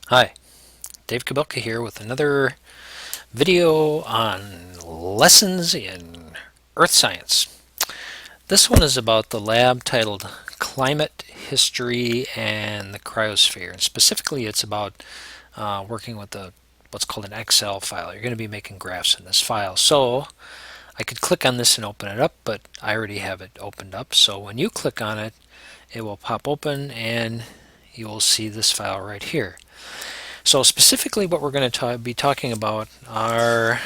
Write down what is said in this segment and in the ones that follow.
Hi, Dave Kabilka here with another video on lessons in earth science. This one is about the lab titled Climate History and the Cryosphere, and specifically it's about working with what's called an Excel file. You're going to be making graphs in this file. So I could click on this and open it up, but I already have it opened up. So when you click on it, it will pop open and you will see this file right here. So specifically what we're going to be talking about are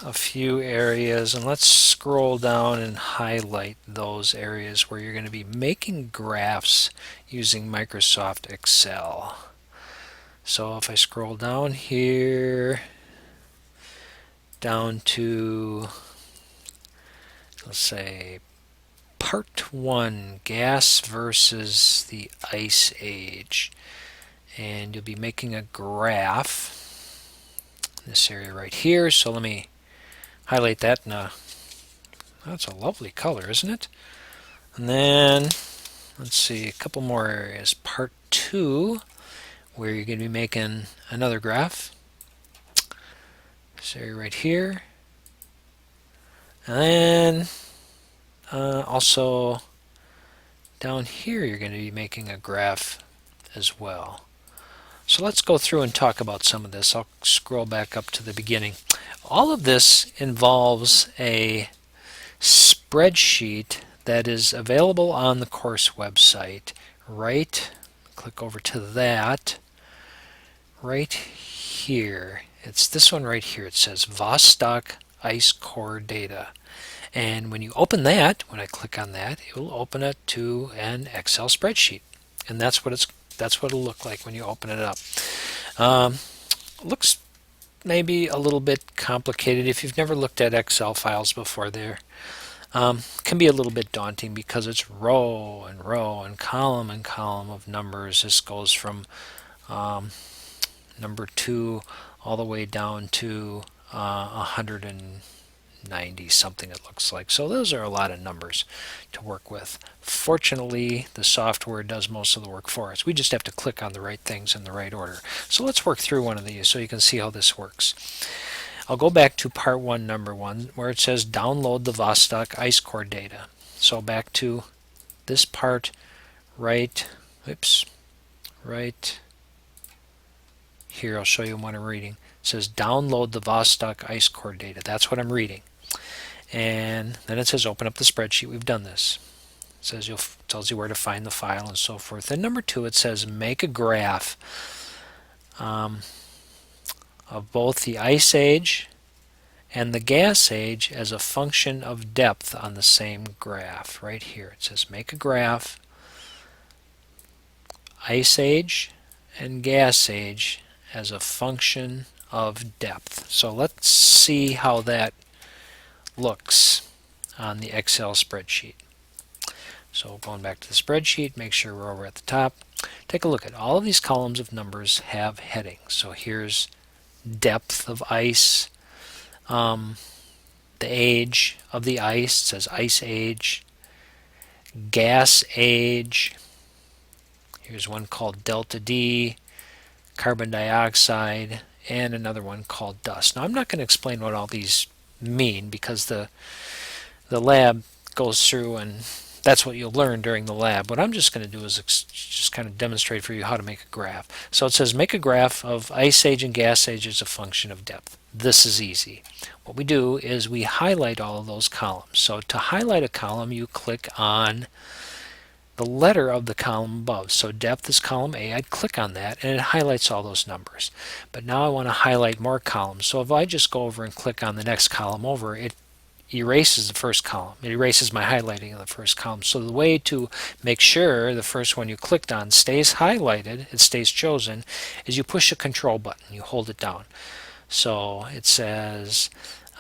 a few areas, and let's scroll down and highlight those areas where you're going to be making graphs using Microsoft Excel. So if I scroll down here, down to, let's say, Part 1, Gas versus the Ice Age. And you'll be making a graph in this area right here. So let me highlight that. That's a lovely color, isn't it? And then let's see, a couple more areas. Part 2, where you're going to be making another graph. This area right here. And then also down here you're going to be making a graph as well. So let's go through and talk about some of this. I'll scroll back up to the beginning. All of this involves a spreadsheet that is available on the course website. Click over to that. Right here. It's this one right here. It says Vostok Ice Core Data. And when you open that, when I click on that, it will open it to an Excel spreadsheet. And that's what it'll look like when you open it up. Looks maybe a little bit complicated if you've never looked at Excel files before. There can be a little bit daunting because it's row and row and column of numbers. This goes from number 2 all the way down to 190 something, it looks like. So those are a lot of numbers to work with. Fortunately, the software does most of the work for us. We just have to click on the right things in the right order. So let's work through one of these so you can see how this works. I'll go back to part 1, number 1, where it says download the Vostok ice core data. So back to this part right here. I'll show you what I'm reading. It says download the Vostok ice core data. That's what I'm reading. And then it says open up the spreadsheet. We've done this. It says tells you where to find the file and so forth. Then number 2, it says make a graph of both the ice age and the gas age as a function of depth on the same graph. Right here it says make a graph, ice age and gas age as a function of depth. So let's see how that looks on the Excel spreadsheet. So going back to the spreadsheet, make sure we're over at the top. Take a look at all of these columns of numbers have headings. So here's depth of ice, the age of the ice, it says ice age, gas age, here's one called delta D, carbon dioxide, and another one called dust. Now I'm not going to explain what all these mean because the lab goes through and that's what you'll learn during the lab. What I'm just going to do is just kind of demonstrate for you how to make a graph. So it says make a graph of ice age and gas age as a function of depth. This is easy. What we do is we highlight all of those columns. So to highlight a column, you click on the letter of the column above. So depth is column A. I'd click on that and it highlights all those numbers. But now I want to highlight more columns. So if I just go over and click on the next column over, it erases the first column. It erases my highlighting of the first column. So the way to make sure the first one you clicked on stays highlighted, it stays chosen, is you push a control button. You hold it down. So it says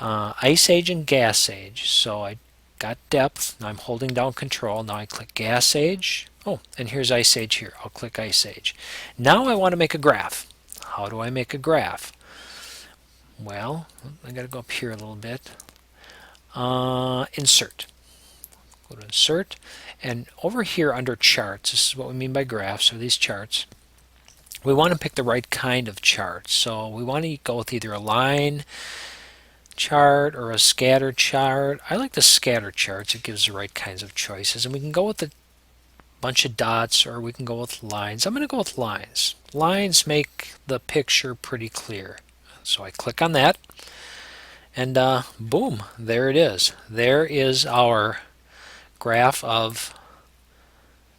ice age and gas age. So I got depth. Now I'm holding down control. Now I click gas age. Oh, and here's ice age here. I'll click ice age. Now I want to make a graph. How do I make a graph? Well, I got to go up here a little bit. Insert. Go to insert, and over here under charts, this is what we mean by graphs, or these charts, we want to pick the right kind of chart. So we want to go with either a line chart or a scatter chart. I like the scatter charts. It gives the right kinds of choices. And we can go with a bunch of dots or we can go with lines. I'm going to go with lines. Lines make the picture pretty clear. So I click on that and boom, there it is. There is our graph of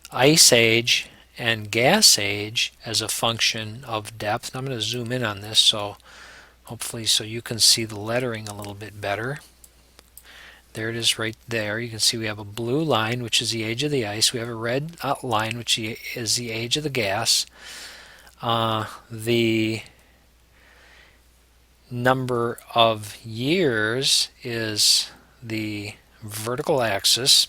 ice age and gas age as a function of depth. I'm going to zoom in on this so hopefully so you can see the lettering a little bit better. There it is right there. You can see we have a blue line, which is the age of the ice. We have a red line, which is the age of the gas. The number of years is the vertical axis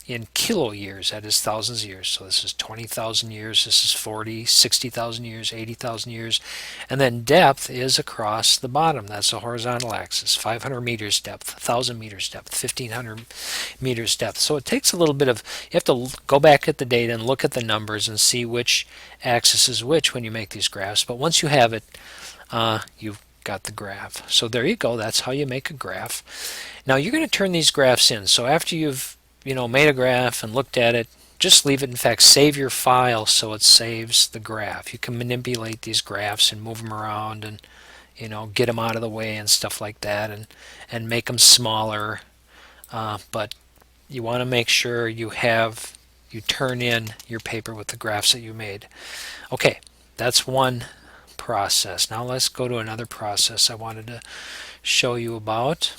in kilo years. That is thousands of years. So this is 20,000 years, this is 40, 60,000 years, 80,000 years. And then depth is across the bottom. That's the horizontal axis. 500 meters depth, 1,000 meters depth, 1,500 meters depth. So it takes a little bit of, you have to go back at the data and look at the numbers and see which axis is which when you make these graphs. But once you have it, you've got the graph. So there you go. That's how you make a graph. Now you're going to turn these graphs in. So after you've made a graph and looked at it, just leave it. In fact, save your file so it saves the graph. You can manipulate these graphs and move them around and get them out of the way and stuff like that and make them smaller. But you want to make sure you turn in your paper with the graphs that you made. Okay, that's one process. Now let's go to another process I wanted to show you about.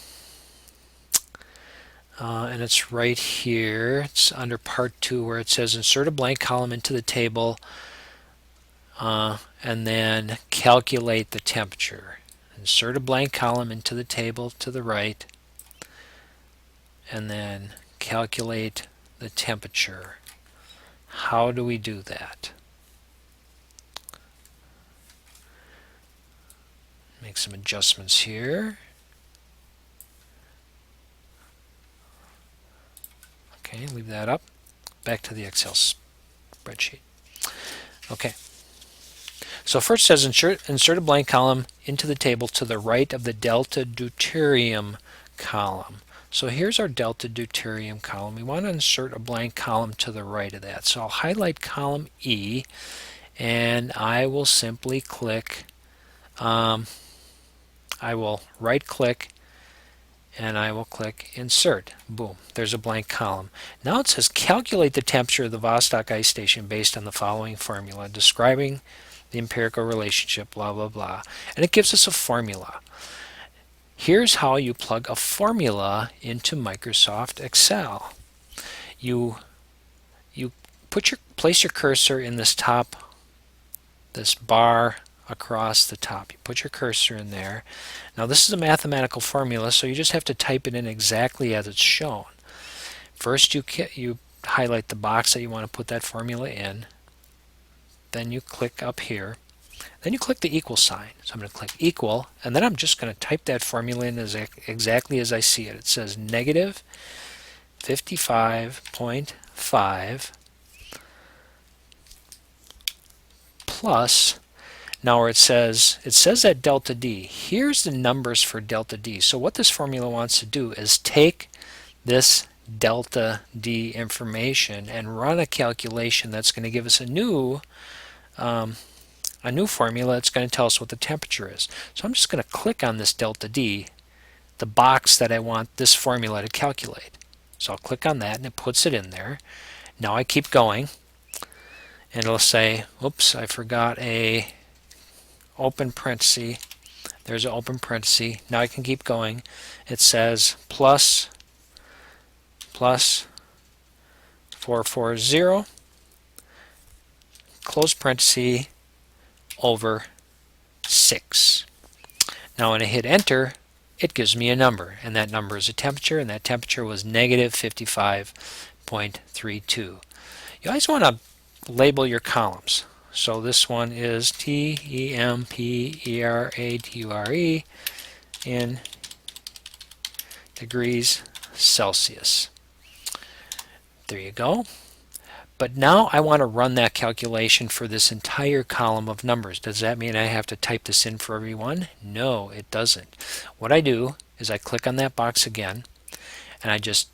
And it's right here. It's under part 2 where it says insert a blank column into the table and then calculate the temperature. Insert a blank column into the table to the right and then calculate the temperature. How do we do that? Make some adjustments here. Okay, leave that up. Back to the Excel spreadsheet. Okay. So first it says insert a blank column into the table to the right of the delta deuterium column. So here's our delta deuterium column. We want to insert a blank column to the right of that. So I'll highlight column E and I will simply click, I will right click and I will click insert. Boom, there's a blank column. Now it says calculate the temperature of the Vostok ice station based on the following formula describing the empirical relationship, blah blah blah, and it gives us a formula. Here's how you plug a formula into Microsoft Excel. You place your cursor in this bar across the top. You put your cursor in there. Now this is a mathematical formula, so you just have to type it in exactly as it's shown. First you highlight the box that you want to put that formula in. Then you click up here. Then you click the equal sign. So I'm going to click equal, and then I'm just going to type that formula in exactly as I see it. It says negative 55.5 plus, now where it says that delta D. Here's the numbers for delta D. So what this formula wants to do is take this delta D information and run a calculation that's going to give us a new formula that's going to tell us what the temperature is. So I'm just going to click on this delta D, the box that I want this formula to calculate. So I'll click on that and it puts it in there. Now I keep going and it'll say, oops, I forgot a open parenthesis. There's an open parenthesis. Now I can keep going. It says plus 440 close parenthesis over 6. Now when I hit enter, it gives me a number, and that number is a temperature, and that temperature was negative 55.32. You always want to label your columns. So this one is TEMPERATURE in degrees Celsius. There you go. But now I want to run that calculation for this entire column of numbers. Does that mean I have to type this in for every one? No, it doesn't. What I do is I click on that box again, and I just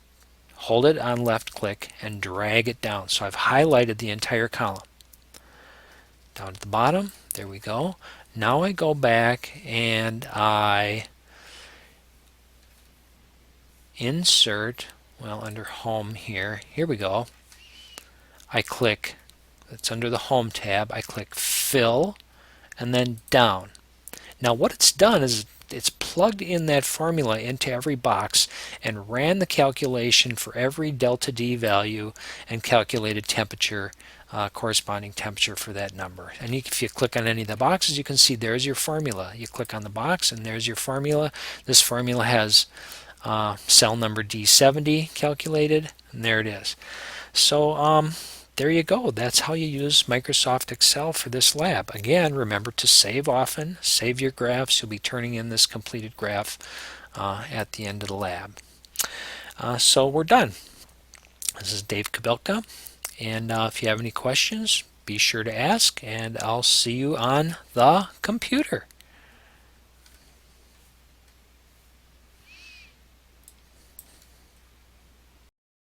hold it on left click and drag it down. So I've highlighted the entire column. Down at the bottom, there we go. Now I go back and I insert, well, under home here, here we go. I click, it's under the home tab, I click fill and then down. Now what it's done is it's plugged in that formula into every box and ran the calculation for every delta D value and calculated temperature, corresponding temperature for that number. And if you click on any of the boxes, you can see there's your formula. You click on the box and there's your formula. This formula has cell number D70 calculated, and there it is. So there you go. That's how you use Microsoft Excel for this lab. Again, remember to save often. Save your graphs. You'll be turning in this completed graph at the end of the lab. So we're done. This is Dave Kabelka, and if you have any questions, be sure to ask, and I'll see you on the computer.